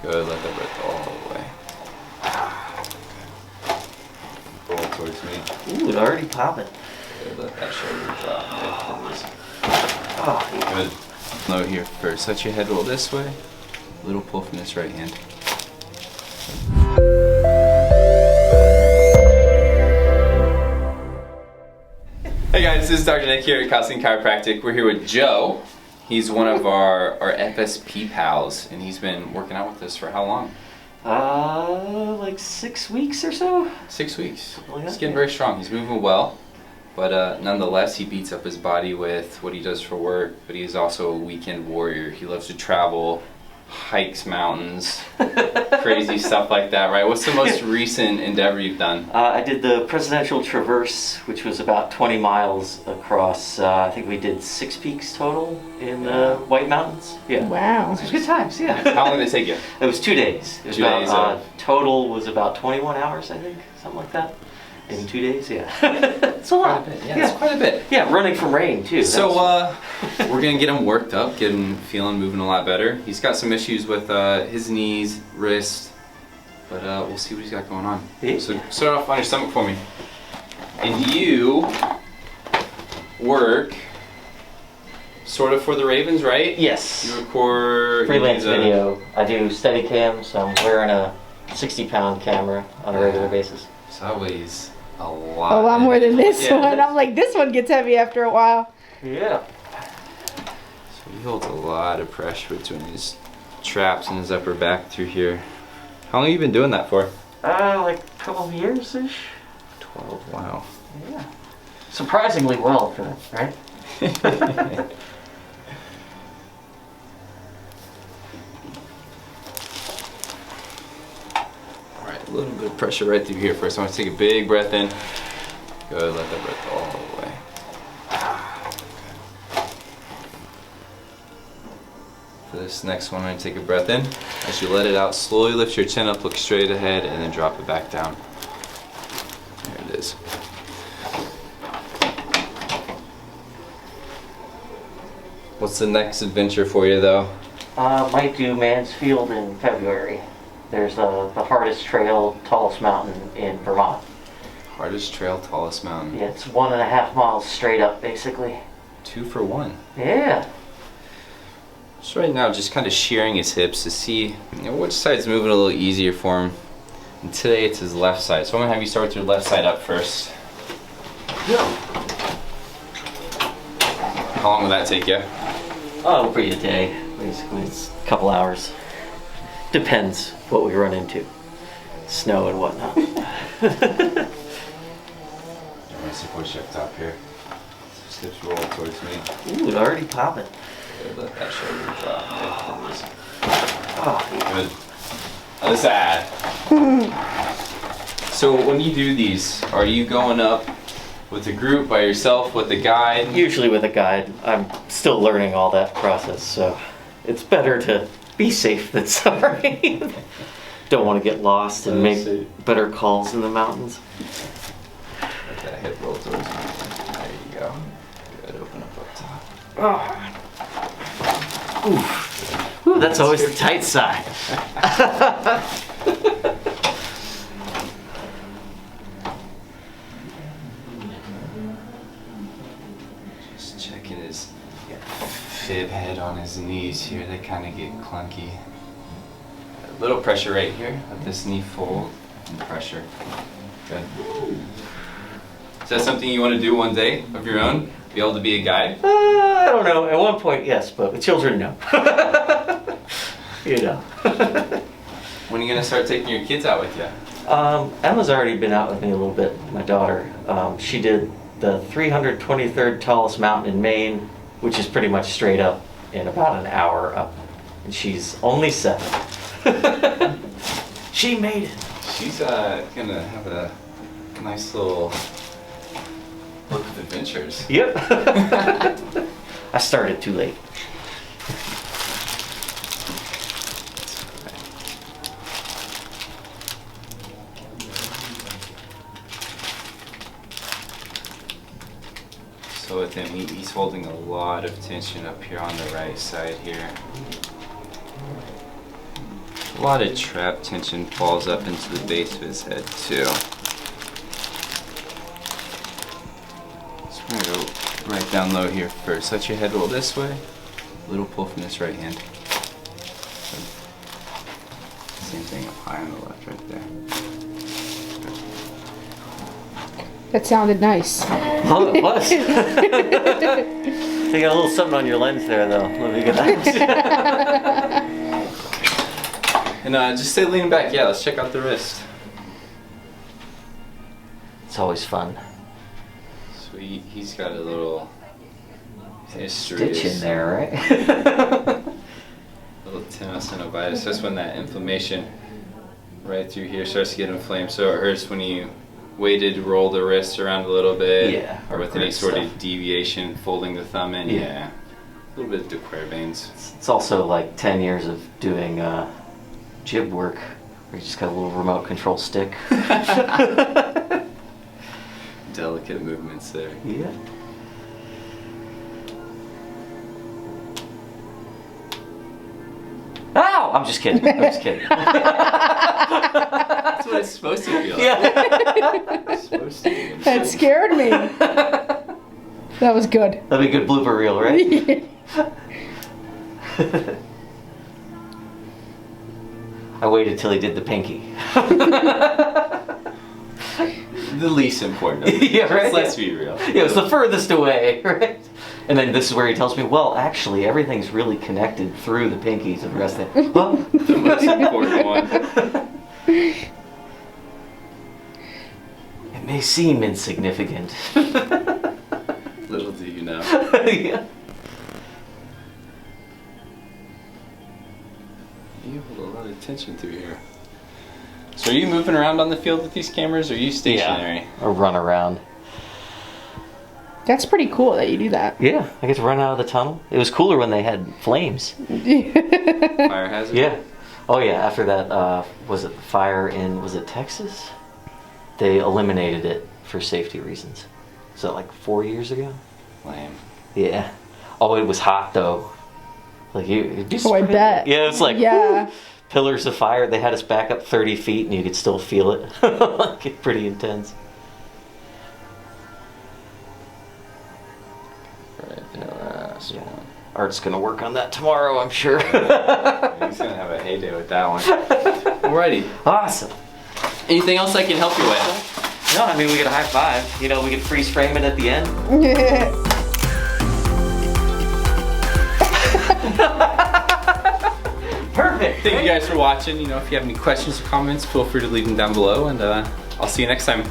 Good, let the breath all the way. Roll towards me. Ooh, it already popping. Good, let that shoulder drop. Oh, Good. Low here first. Let your head roll this way. Little pull from this right hand. Hey guys, this is Dr. Nick here at Kalkstein Chiropractic. We're here with Joe. He's one of our FSP pals, and he's been working out with us for how long? like 6 weeks or so? 6 weeks. Like He's getting very strong. He's moving well, but nonetheless, he beats up his body with what he does for work, but he's also a weekend warrior. He loves to travel, hikes mountains, crazy stuff like that, right? What's the most recent endeavor you've done? I did the Presidential Traverse, which was about 20 miles across, I think we did 6 peaks total in the White Mountains. Yeah. Wow. It was good times, yeah. How long did it take you? It was 2 days. It was 2 days total was about 21 hours, I think, something like that. In 2 days, yeah. It's a lot. Quite a bit. Yeah, it's quite a bit. Yeah, running from rain too. So we're gonna get him worked up, get him feeling, moving a lot better. He's got some issues with his knees, wrist, but we'll see what he's got going on. Yeah. So start off on your stomach for me. And you work sort of for the Ravens, right? Yes. You record Freelance you use video. I do Steadicam, so I'm wearing a 60-pound camera on a regular basis. So that weighs a lot. A lot more than this Yeah. one. I'm like, this one gets heavy after a while. Yeah. So he holds a lot of pressure between his traps and his upper back through here. How long have you been doing that for? Like a couple of years-ish. 12, wow. Yeah. Surprisingly well for that, right? Alright, a little bit of pressure right through here first. I want to take a big breath in. Good, let that breath all the way. For this next one, I'm going to take a breath in. As you let it out, slowly lift your chin up, look straight ahead, and then drop it back down. There it is. What's the next adventure for you, though? Might do Mansfield in February. There's the hardest trail, tallest mountain in Vermont. Hardest trail, tallest mountain. Yeah, it's 1.5 miles straight up, basically. 2 for 1. Yeah. So right now, just kind of shearing his hips to see which side's moving a little easier for him. And today it's his left side. So I'm gonna have you start with your left side up first. Yeah. How long will that take you? Oh, it'll be a day. Basically, it's a couple hours. Depends what we run into. Snow and whatnot. I'm gonna support you up top here. Hips roll towards me. Ooh, it already popping. Good, let that shoulder drop. Oh, Good. Other side. So when you do these, are you going up with a group, by yourself, with a guide? usually with a guide. I'm still learning all that process, so it's better to be safe than sorry. Don't want to get lost and make better calls in the mountains. Let that hip roll towards me. There you go. Good, open up top. Oh. Ooh, that's always the tight side. Just checking his fib head on his knees here. They kind of get clunky. A little pressure right here. Let this knee fold and pressure. Good. Is that something you want to do one day of your own? Be able to be a guide? I don't know. At one point, yes, but with children, no. You know. When are you going to start taking your kids out with you? Emma's already been out with me a little bit, my daughter. She did the 323rd tallest mountain in Maine, which is pretty much straight up in about an hour up. And she's only 7. She made it. She's going to have a nice little book of adventures. Yep. I started too late. So with him, he's holding a lot of tension up here on the right side here. A lot of trap tension falls up into the base of his head too. So we're gonna go right down low here first. Let your head roll this way. A little pull from this right hand. Same thing up high on the left right there. That sounded nice. Oh, it was. You got a little something on your lens there, though. Let me get that. And just stay leaning back. Yeah, let's check out the wrist. It's always fun. So he's got a little Stitch in there, right? little tenosynovitis. That's when that inflammation right through here starts to get inflamed. So it hurts when you waited to roll the wrist around a little bit. Yeah. Or with any sort of deviation, folding the thumb in. Yeah. A little bit of de Quervain's. It's also like 10 years of doing jib work where you just got a little remote control stick. Delicate movements there. Yeah. Ow! I'm just kidding. I'm just kidding. That's what it's supposed to feel like. Yeah. It's supposed to be. That scared me. That was good. That'd be a good blooper reel, right? I waited till he did the pinky. The least important. Yeah, right. Let's be real. Yeah, it was the furthest away, right? And then this is where he tells me, well, actually, everything's really connected through the pinkies and the rest of it. Huh? The most important one. It may seem insignificant. Little do you know. Yeah. You hold a lot of tension through here. So are you moving around on the field with these cameras, or are you stationary? Yeah, or run around. That's pretty cool that you do that. Yeah, I get to run out of the tunnel. It was cooler when they had flames. Fire hazard? Yeah. Oh yeah, after that, was it the fire in, was it Texas? They eliminated it for safety reasons. So like 4 years ago? Lame. Yeah. Oh, it was hot though. Like you'd be Oh, I bet. Yeah, it's like Yeah. whoo, pillars of fire. They had us back up 30 feet and you could still feel it. Like, it's pretty intense. Right there, last Yeah. one. Art's gonna work on that tomorrow, I'm sure. He's gonna have a heyday with that one. Alrighty. Awesome. Anything else I can help you with? No, I mean, we get a high five. You know, we could freeze frame it at the end. Perfect. Thank you guys for watching. You know, if you have any questions or comments, feel free to leave them down below, and I'll see you next time.